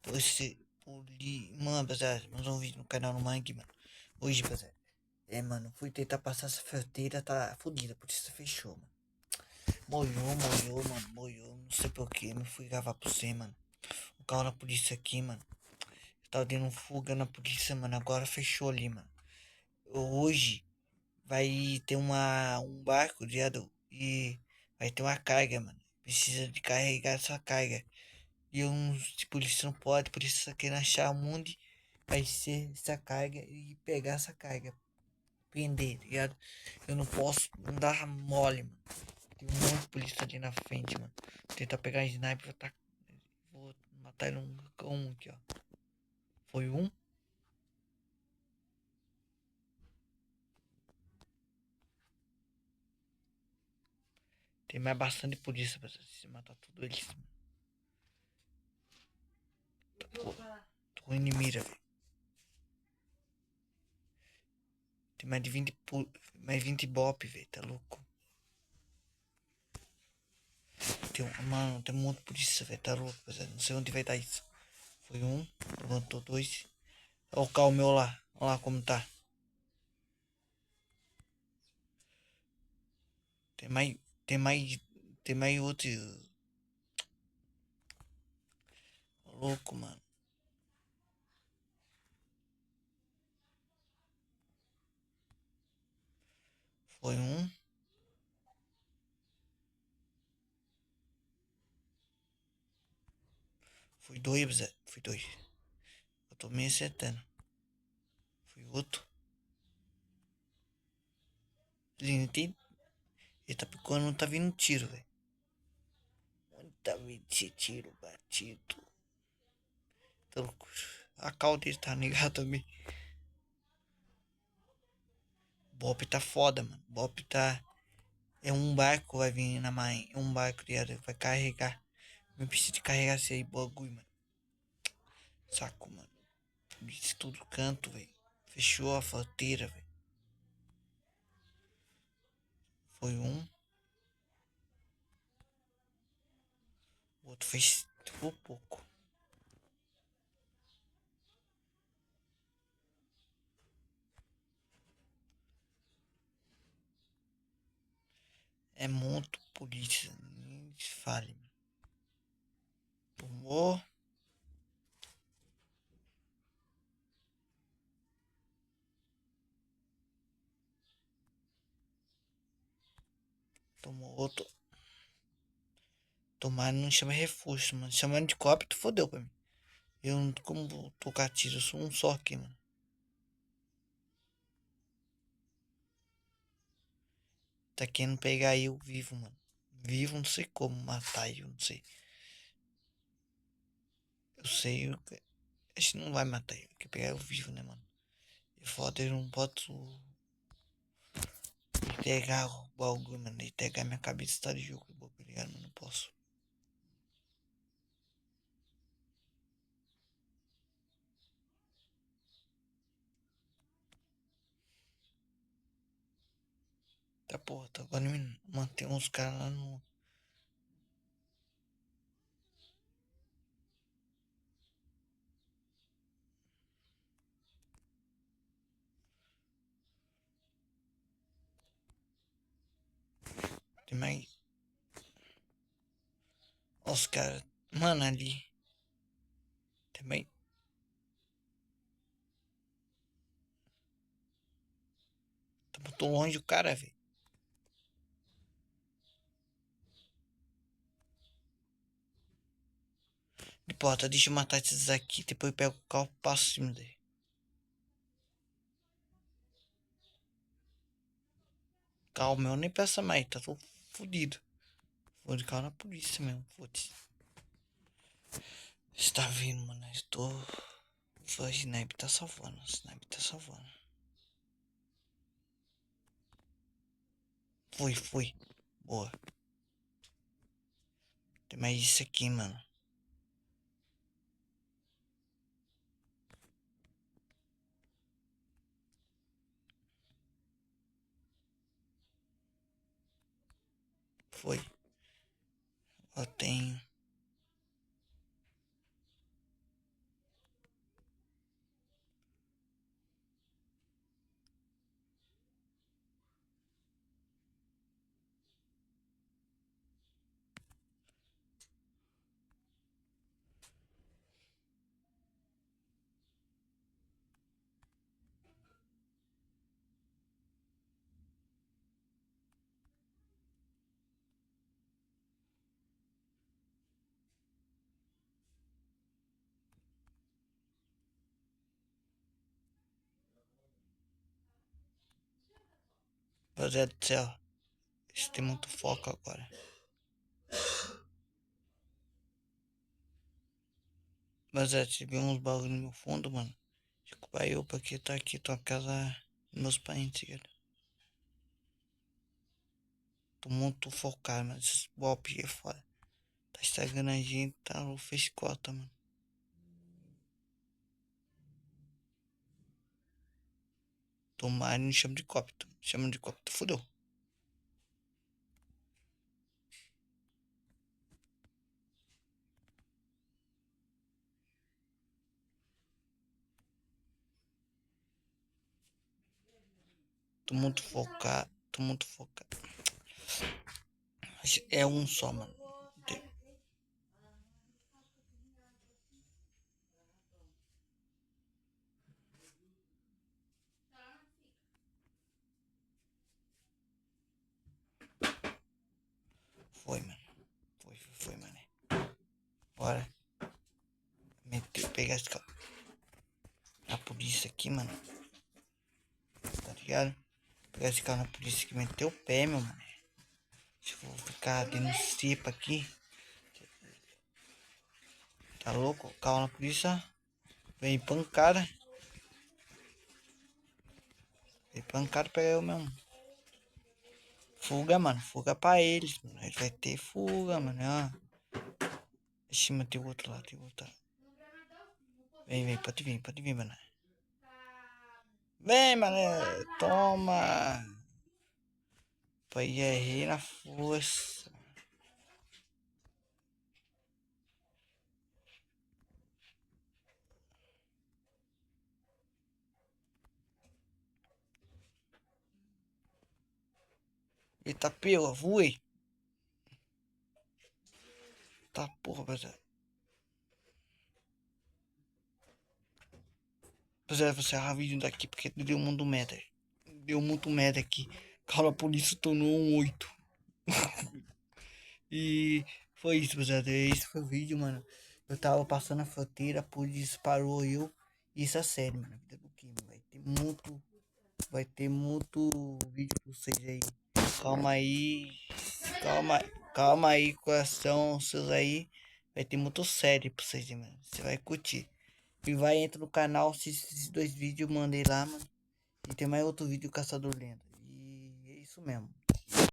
Você, mano, rapaziada, mais um vídeo no canal no Mangue, mano. Hoje, rapaziada. Mano, fui tentar passar essa fronteira, tá fodida, por isso fechou, mano. Molhou, mano, molhou, não sei porquê, me fui gravar por você, mano. O carro na polícia aqui, mano. Eu tava dando fuga na polícia, mano, agora fechou ali, mano. Hoje vai ter um barco, ligado? E vai ter uma carga, mano. Precisa de carregar essa carga. E uns polícia não pode, por isso aqui na Chamundi vai ser essa carga e pegar essa carga, prender, tá ligado? Eu não posso não dar mole, mano. Tem um monte de polícia ali na frente, mano. Vou tentar pegar a sniper, vou matar ele um aqui, ó. Foi um. Tem mais bastante polícia pra se matar tudo eles. Tô em mira, velho. Tem mais de 20 mais 20 bop, velho. Tá louco? Mano, tem um monte de polícia, velho. Tá louco, rapaziada. Não sei onde vai dar isso. Foi um. Levantou dois. Olha o carro meu lá. Olha lá como tá. Tem mais. Tem mais. Tem mais outro. Louco, mano. Foi um. Foi dois, Zé. Foi dois. Eu tô meio acertando. Foi outro. Ele tem. Ele tá picando, não tá vindo tiro, velho. Onde tá vindo esse tiro batido? Tá louco. A cal dele tá ligado também. Bop tá foda, mano. Bop tá. É um barco vai vir na mãe. É um barco, ligado? Vai carregar. Eu preciso de carregar esse aí, bagulho, mano. Saco, mano. Isso tudo canto, velho. Fechou a fronteira, velho. Foi um. O outro fez por pouco. É muito polícia. Nem se fale, mano. Tomou. Tomou outro. Tomar não chama reforço, mano. Chamando de copo, tu fodeu pra mim. Eu não como vou tocar tiro, eu sou um só aqui, mano. Tá querendo pegar eu vivo, mano. Vivo, não sei como matar eu, não sei. Eu sei, acho que não vai matar eu. Quer pegar eu vivo, né, mano? É foda, eu não posso pegar o bagulho, mano. E pegar minha cabeça tá de jogo, ligado? Não posso. Tá porra, tá agora me manter uns caras lá no. Tem mais. Ó, os caras. Mano, ali. Também. Tá muito longe o cara, velho. Não importa, deixa eu matar esses aqui. Depois eu pego o carro e passo em cima dele. Carro meu nem peça mais, tá todo fudido. Vou de carro na polícia mesmo, foda-se. Você tá vendo, mano? Estou. O sniper tá salvando, o sniper tá salvando. Foi. Boa. Tem mais isso aqui, mano. Foi. Ó, tem. Rapaziada do céu. Isso tem muito foco agora. Mas é, se viu uns bagulho no meu fundo, mano. Desculpa eu, porque tá aqui, tô na casa dos meus parentes, cara. Tô muito focado, mas esse golpe é foda. Tá estragando a gente, tá? O fez cota, mano. Tomara, não chama de copto. Chama de copto, fudeu. Tô muito focado, tô muito focado. É um só, mano. Foi, mano. Foi, mano. Bora. Meteu, pegar esse carro. A polícia aqui, mano. Tá ligado? Pegar esse carro na polícia que meteu o pé, meu mano. Se eu vou ficar dando cepa aqui. Tá louco? O carro na polícia. Vem pancada. Vem pancada pra eu mesmo. Fuga, mano. Fuga pra eles, mano. Eles vai ter fuga, mano. Ó. Ixi, mas tem outro lá, tem outro lá. Vem, pode vir, mano. Vem, mano. Toma. Pai errei na força. Eita, pela, voei. Tá porra, rapaziada. Rapaziada, vou encerrar o vídeo daqui porque deu muito merda. Deu muito merda aqui. Cara, a polícia tornou um 8. E foi isso, rapaziada. Esse foi o vídeo, mano. Eu tava passando a fronteira, a polícia parou eu. Isso é sério, mano. Vida do crime. Vai ter muito vídeo pra vocês aí. Calma aí. Calma, calma aí, coração. Seus aí. Vai ter muito sério pra vocês, mano. Você vai curtir. E vai, entra no canal, assiste esses dois vídeos, mandei lá, mano. E tem mais outro vídeo, Caçador Lenda. E é isso mesmo.